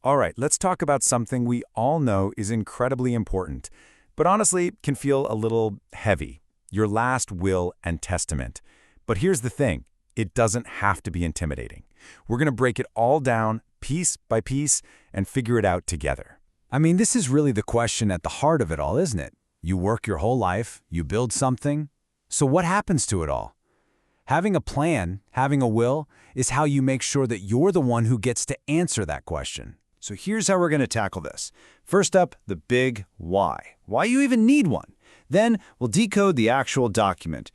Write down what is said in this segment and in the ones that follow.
All right, let's talk about something we all know is incredibly important, but honestly can feel a little heavy: your last will and testament. But here's the thing, it doesn't have to be intimidating. We're going to break it all down piece by piece and figure it out together. I mean, this is really the question at the heart of it all, isn't it? You work your whole life, you build something. So what happens to it all? Having a plan, having a will, is how you make sure that you're the one who gets to answer that question. So here's how we're going to tackle this. First up, the big why. Why you even need one. Then we'll decode the actual document.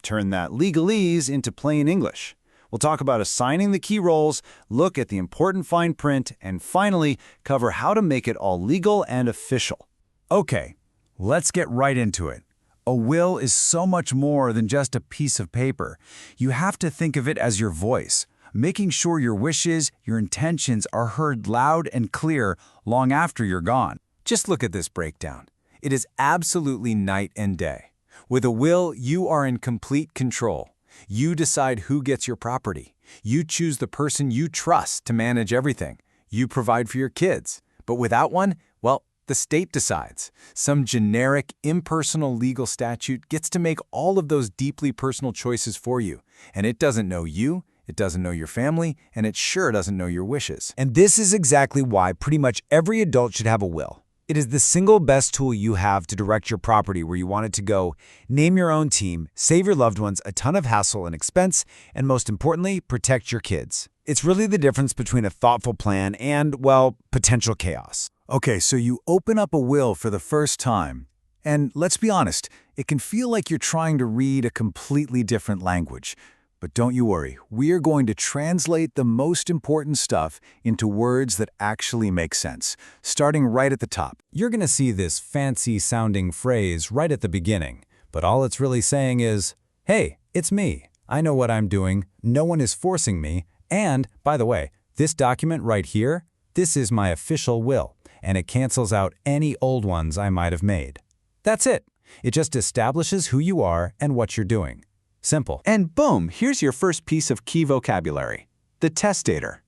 Turn that legalese into plain English. We'll talk about assigning the key roles, look at the important fine print, and finally cover how to make it all legal and official. Okay, let's get right into it. A will is so much more than just a piece of paper. You have to think of it as your voice, making sure your wishes, your intentions are heard loud and clear long after you're gone. Just look at this breakdown. It is absolutely night and day. With a will, you are in complete control. You decide who gets your property. You choose the person you trust to manage everything. You provide for your kids. But without one, well, the state decides. Some generic, impersonal legal statute gets to make all of those deeply personal choices for you. And it doesn't know you, it doesn't know your family, and it sure doesn't know your wishes. And this is exactly why pretty much every adult should have a will. It is the single best tool you have to direct your property where you want it to go, name your own team, save your loved ones a ton of hassle and expense, and most importantly, protect your kids. It's really the difference between a thoughtful plan and, well, potential chaos. Okay, so you open up a will for the first time, and let's be honest, it can feel like you're trying to read a completely different language. But don't you worry, we are going to translate the most important stuff into words that actually make sense, starting right at the top. You're going to see this fancy-sounding phrase right at the beginning, but all it's really saying is, hey, it's me. I know what I'm doing. No one is forcing me. And, by the way, this document right here, this is my official will, and it cancels out any old ones I might have made. That's it. It just establishes who you are and what you're doing. Simple. And boom, here's your first piece of key vocabulary, the testator.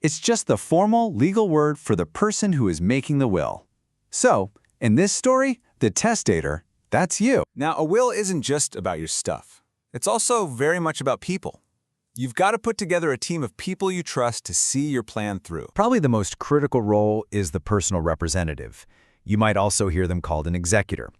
It's just the formal legal word for the person who is making the will. So, in this story, the testator, that's you. Now, a will isn't just about your stuff. It's also very much about people. You've got to put together a team of people you trust to see your plan through. Probably the most critical role is the personal representative. You might also hear them called an executor.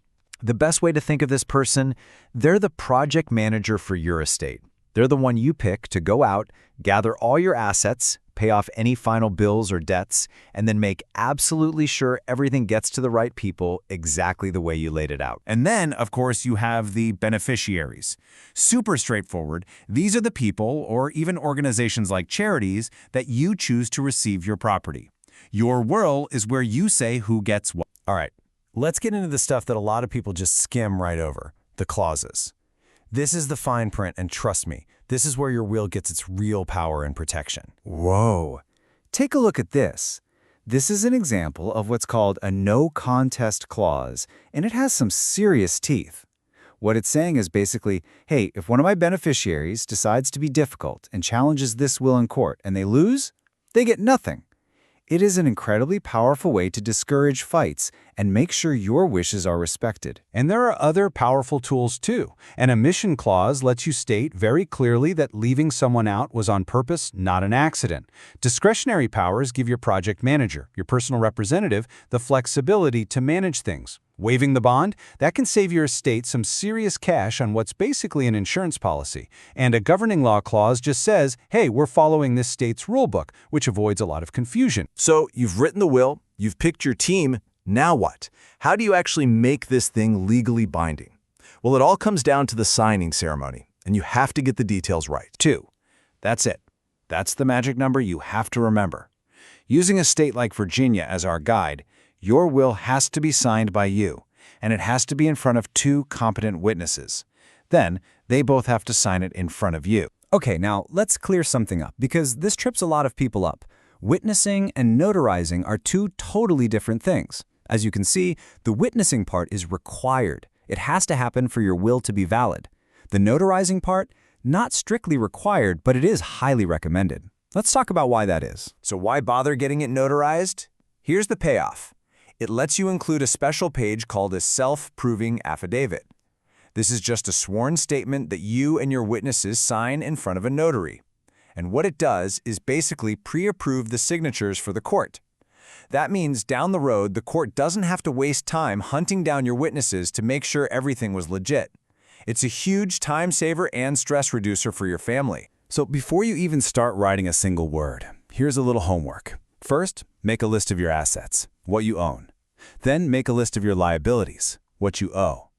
The best way to think of this person, they're the project manager for your estate. They're the one you pick to go out, gather all your assets, pay off any final bills or debts, and then make absolutely sure everything gets to the right people exactly the way you laid it out. And then, of course, you have the beneficiaries. Super straightforward. These are the people, or even organizations like charities, that you choose to receive your property. Your will is where you say who gets what. All right, let's get into the stuff that a lot of people just skim right over, the clauses. This is the fine print, and trust me, this is where your will gets its real power and protection. Whoa. Take a look at this. This is an example of what's called a no contest clause, and it has some serious teeth. What it's saying is basically, hey, if one of my beneficiaries decides to be difficult and challenges this will in court and they lose, they get nothing. It is an incredibly powerful way to discourage fights and make sure your wishes are respected. And there are other powerful tools too. An omission clause lets you state very clearly that leaving someone out was on purpose, not an accident. Discretionary powers give your project manager, your personal representative, the flexibility to manage things. Waiving the bond, that can save your estate some serious cash on what's basically an insurance policy. And a governing law clause just says, hey, we're following this state's rulebook, which avoids a lot of confusion. So you've written the will, you've picked your team, now what? How do you actually make this thing legally binding? Well, it all comes down to the signing ceremony, and you have to get the details right. 2. That's it. That's the magic number you have to remember. Using a state like Virginia as our guide, your will has to be signed by you, and it has to be in front of 2 competent witnesses. Then, they both have to sign it in front of you. Okay, now let's clear something up, because this trips a lot of people up. Witnessing and notarizing are 2 totally different things. As you can see, the witnessing part is required. It has to happen for your will to be valid. The notarizing part, not strictly required, but it is highly recommended. Let's talk about why that is. So why bother getting it notarized? Here's the payoff. It lets you include a special page called a self-proving affidavit. This is just a sworn statement that you and your witnesses sign in front of a notary. And what it does is basically pre-approve the signatures for the court. That means down the road, the court doesn't have to waste time hunting down your witnesses to make sure everything was legit. It's a huge time saver and stress reducer for your family. So before you even start writing a single word, here's a little homework. First, make a list of your assets, what you own. Then make a list of your liabilities, what you owe.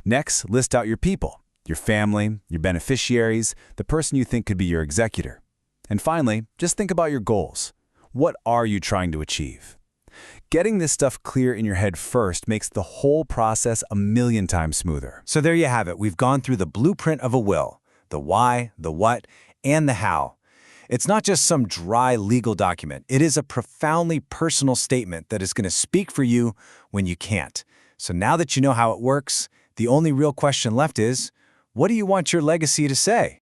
Next, list out your people, your family, your beneficiaries, the person you think could be your executor. And finally, just think about your goals. What are you trying to achieve? Getting this stuff clear in your head first makes the whole process a million times smoother. So there you have it. We've gone through the blueprint of a will, the why, the what, and the how. It's not just some dry legal document. It is a profoundly personal statement that is going to speak for you when you can't. So now that you know how it works, the only real question left is, what do you want your legacy to say?